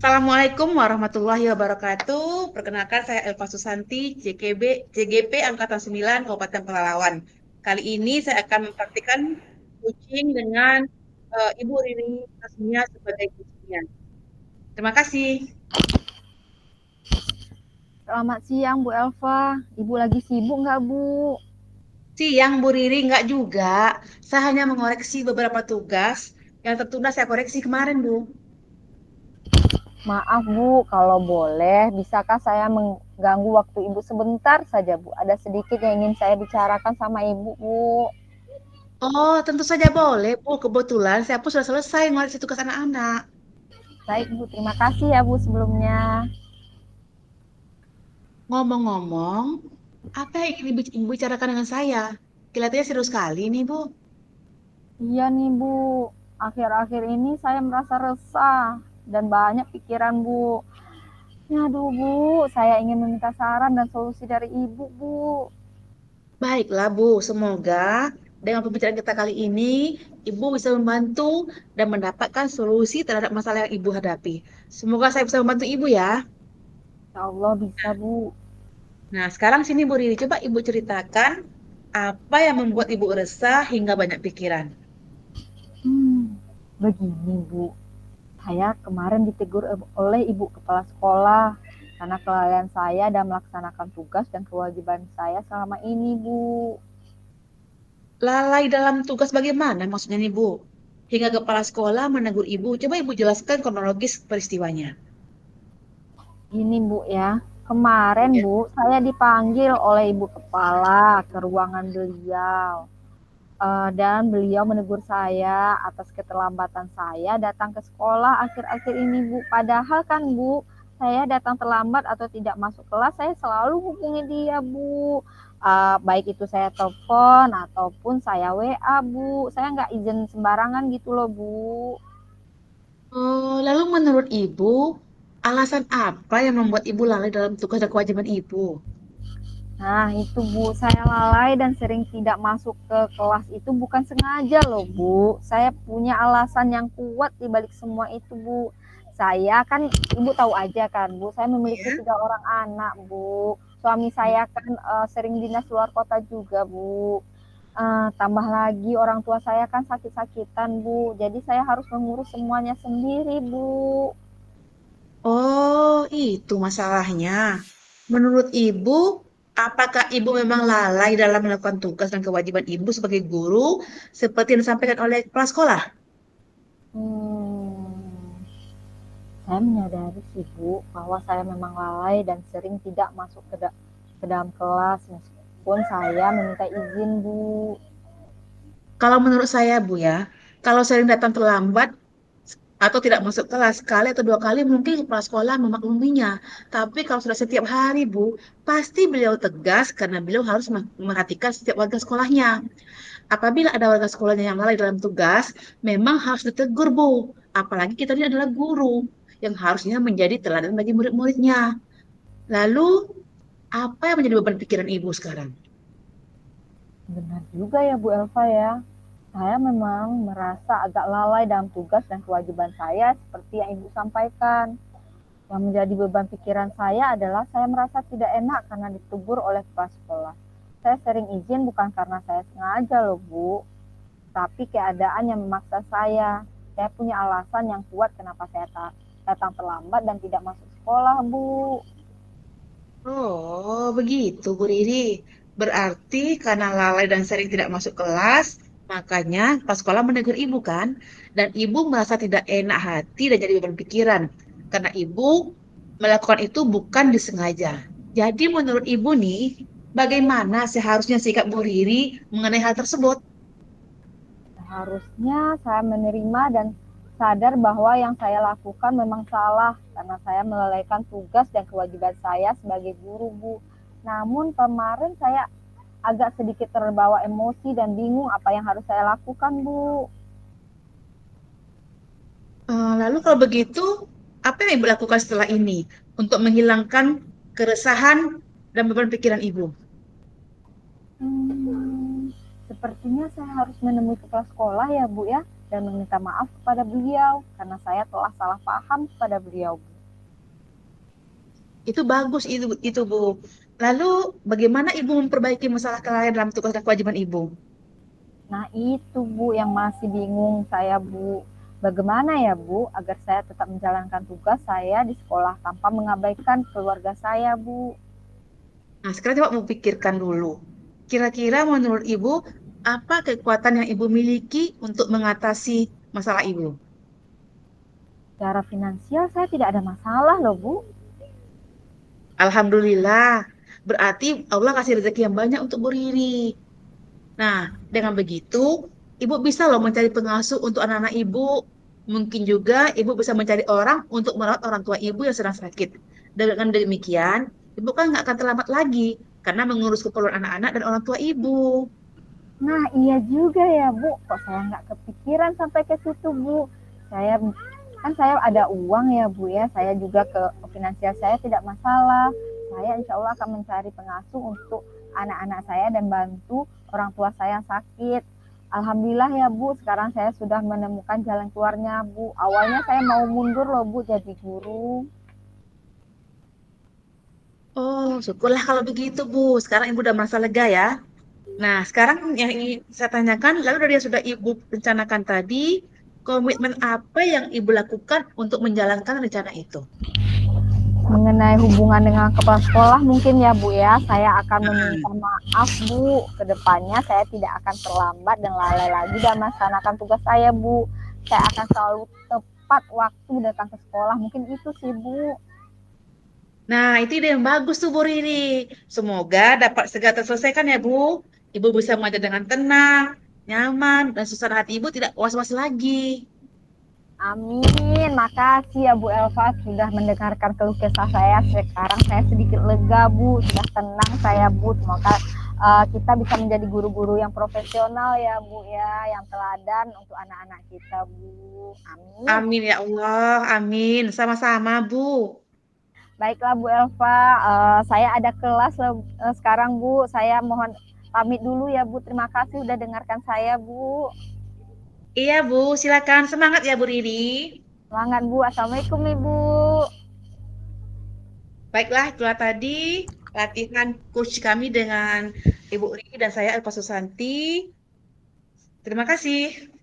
Assalamualaikum warahmatullahi wabarakatuh. Perkenalkan saya Elva Susanti, JGP Angkatan 9, Kabupaten Pelalawan. Kali ini saya akan mempraktikkan coaching dengan Ibu Riri Kasmia sebagai coachingnya. Terima kasih. Selamat siang Bu Elva. Ibu lagi sibuk nggak Bu? Siang Bu Riri, enggak juga. Saya hanya mengoreksi beberapa tugas yang tertunda saya koreksi kemarin, Bu. Maaf Bu, kalau boleh bisakah saya mengganggu waktu Ibu sebentar saja Bu? Ada sedikit yang ingin saya bicarakan sama Ibu Bu. Oh, tentu saja boleh, Bu. Kebetulan saya pun sudah selesai ngoreksi tugas anak-anak. Baik Bu, terima kasih ya Bu sebelumnya. Ngomong-ngomong, apa yang ingin Ibu bicarakan dengan saya? Kelihatannya serius sekali nih, Bu. Iya nih Bu, akhir-akhir ini saya merasa resah dan banyak pikiran Bu. Aduh Bu, saya ingin meminta saran dan solusi dari Ibu Bu. Baiklah, Bu. Semoga dengan pembicaraan kita kali ini, Ibu bisa membantu dan mendapatkan solusi terhadap masalah yang Ibu hadapi. Semoga saya bisa membantu Ibu ya. Ya Allah bisa Bu. Nah, sekarang sini Bu Riri, coba Ibu ceritakan apa yang membuat Ibu resah hingga banyak pikiran. Begini Bu, saya kemarin ditegur oleh ibu kepala sekolah karena kelalaian saya dan melaksanakan tugas dan kewajiban saya selama ini, Bu. Lalai dalam tugas bagaimana maksudnya nih, Bu? Hingga kepala sekolah menegur Ibu. Coba Ibu jelaskan kronologis peristiwanya. Ini, Bu ya. Kemarin, Ya. Bu, saya dipanggil oleh ibu kepala ke ruangan beliau. Dan beliau menegur saya atas keterlambatan saya datang ke sekolah akhir-akhir ini Bu. Padahal kan Bu, saya datang terlambat atau tidak masuk kelas, saya selalu hubungi dia Bu. Baik itu saya telepon ataupun saya WA Bu. Saya nggak izin sembarangan gitu loh Bu. Oh, lalu menurut Ibu, alasan apa yang membuat Ibu lalai dalam tugas dan kewajiban Ibu? Nah, itu Bu, saya lalai dan sering tidak masuk ke kelas itu bukan sengaja loh Bu. Saya punya alasan yang kuat di balik semua itu Bu. Saya kan, Ibu tahu aja kan Bu, saya memiliki Ya. 3 orang anak Bu. Suami saya kan sering dinas luar kota juga Bu. Tambah lagi orang tua saya kan sakit-sakitan Bu. Jadi saya harus mengurus semuanya sendiri Bu. Oh, itu masalahnya. Menurut Ibu, apakah Ibu memang lalai dalam melakukan tugas dan kewajiban Ibu sebagai guru, seperti yang disampaikan oleh kepala sekolah? Hmm, Saya menyadari sih Bu, bahwa saya memang lalai dan sering tidak masuk ke dalam kelas meskipun saya meminta izin Bu. Kalau menurut saya, Bu ya, kalau sering datang terlambat atau tidak masuk kelas sekali atau dua kali, mungkin kepala sekolah memakluminya. Tapi kalau sudah setiap hari, Bu, pasti beliau tegas karena beliau harus memperhatikan setiap warga sekolahnya. Apabila ada warga sekolahnya yang lalai dalam tugas, memang harus ditegur, Bu. Apalagi kita ini adalah guru yang harusnya menjadi teladan bagi murid-muridnya. Lalu, apa yang menjadi beban pikiran Ibu sekarang? Benar juga ya Bu Elva ya. Saya memang merasa agak lalai dalam tugas dan kewajiban saya seperti yang Ibu sampaikan. Yang menjadi beban pikiran saya adalah saya merasa tidak enak karena ditegur oleh kepala sekolah. Saya sering izin bukan karena saya sengaja loh Bu, tapi keadaan yang memaksa saya. Saya punya alasan yang kuat kenapa saya datang terlambat dan tidak masuk sekolah, Bu. Oh, begitu, Bu Riri. Berarti karena lalai dan sering tidak masuk kelas, makanya pas sekolah menegur ibu kan? Dan ibu merasa tidak enak hati dan jadi beban pikiran. Karena ibu melakukan itu bukan disengaja. Jadi menurut ibu nih, bagaimana seharusnya sikap Bu Riri mengenai hal tersebut? Harusnya saya menerima dan sadar bahwa yang saya lakukan memang salah karena saya melalaikan tugas dan kewajiban saya sebagai guru, Bu. Namun kemarin saya agak sedikit terbawa emosi dan bingung apa yang harus saya lakukan, Bu. Lalu kalau begitu, apa yang ibu lakukan setelah ini untuk menghilangkan keresahan dan beban pikiran ibu? Sepertinya saya harus menemui kepala sekolah ya Bu ya. dan meminta maaf kepada beliau karena saya telah salah paham kepada beliau. Itu bagus itu Bu. Lalu bagaimana Ibu memperbaiki masalah kelalaian dalam tugas dan kewajiban Ibu? Nah itu Bu yang masih bingung saya Bu. Bagaimana ya Bu agar saya tetap menjalankan tugas saya di sekolah tanpa mengabaikan keluarga saya Bu? Nah, sekarang coba mau pikirkan dulu. Kira-kira menurut Ibu, apa kekuatan yang Ibu miliki untuk mengatasi masalah Ibu? Secara finansial saya tidak ada masalah loh Bu. Alhamdulillah. Berarti Allah kasih rezeki yang banyak untuk Bu Riri. Nah, dengan begitu, Ibu bisa loh mencari pengasuh untuk anak-anak Ibu. Mungkin juga Ibu bisa mencari orang untuk merawat orang tua Ibu yang sedang sakit. Dengan demikian, Ibu kan nggak akan terlambat lagi karena mengurus keperluan anak-anak dan orang tua Ibu. Nah iya juga ya Bu, kok saya nggak kepikiran sampai ke situ Bu. Saya kan saya ada uang ya Bu ya, saya juga ke finansial saya tidak masalah. Saya insya Allah akan mencari pengasuh untuk anak-anak saya dan bantu orang tua saya yang sakit. Alhamdulillah ya Bu, sekarang saya sudah menemukan jalan keluarnya Bu. Awalnya saya mau mundur loh Bu jadi guru. Oh, syukurlah kalau begitu, Bu. Sekarang Ibu udah merasa lega ya. Nah, sekarang yang ingin saya tanyakan, lalu dari yang sudah Ibu rencanakan tadi, komitmen apa yang Ibu lakukan untuk menjalankan rencana itu? Mengenai hubungan dengan kepala sekolah mungkin ya Bu ya, saya akan meminta maaf Bu, kedepannya saya tidak akan terlambat dan lalai lagi dalam melaksanakan tugas saya Bu. Saya akan selalu tepat waktu datang ke sekolah, mungkin itu sih Bu. Nah, itu ide yang bagus tuh, Bu Riri. Semoga dapat segera terselesaikan ya, Bu. Ibu bisa mengajar dengan tenang, nyaman, dan suasana hati Ibu tidak was-was lagi. Amin, makasih ya Bu Elva sudah mendengarkan keluh kesah saya. Sekarang saya sedikit lega Bu, sudah tenang saya Bu. Semoga kita bisa menjadi guru-guru yang profesional ya Bu ya, yang teladan untuk anak-anak kita Bu. Amin. Amin ya Allah, amin. Sama-sama, Bu. Baiklah Bu Elva, saya ada kelas sekarang Bu. Saya mohon pamit dulu ya Bu. Terima kasih sudah dengarkan saya Bu. Iya, Bu. Silakan. Semangat ya, Bu Riri. Semangat Bu. Assalamualaikum Ibu. Baiklah, itulah tadi latihan coach kami dengan Ibu Riri dan saya Elpa Susanti. Terima kasih.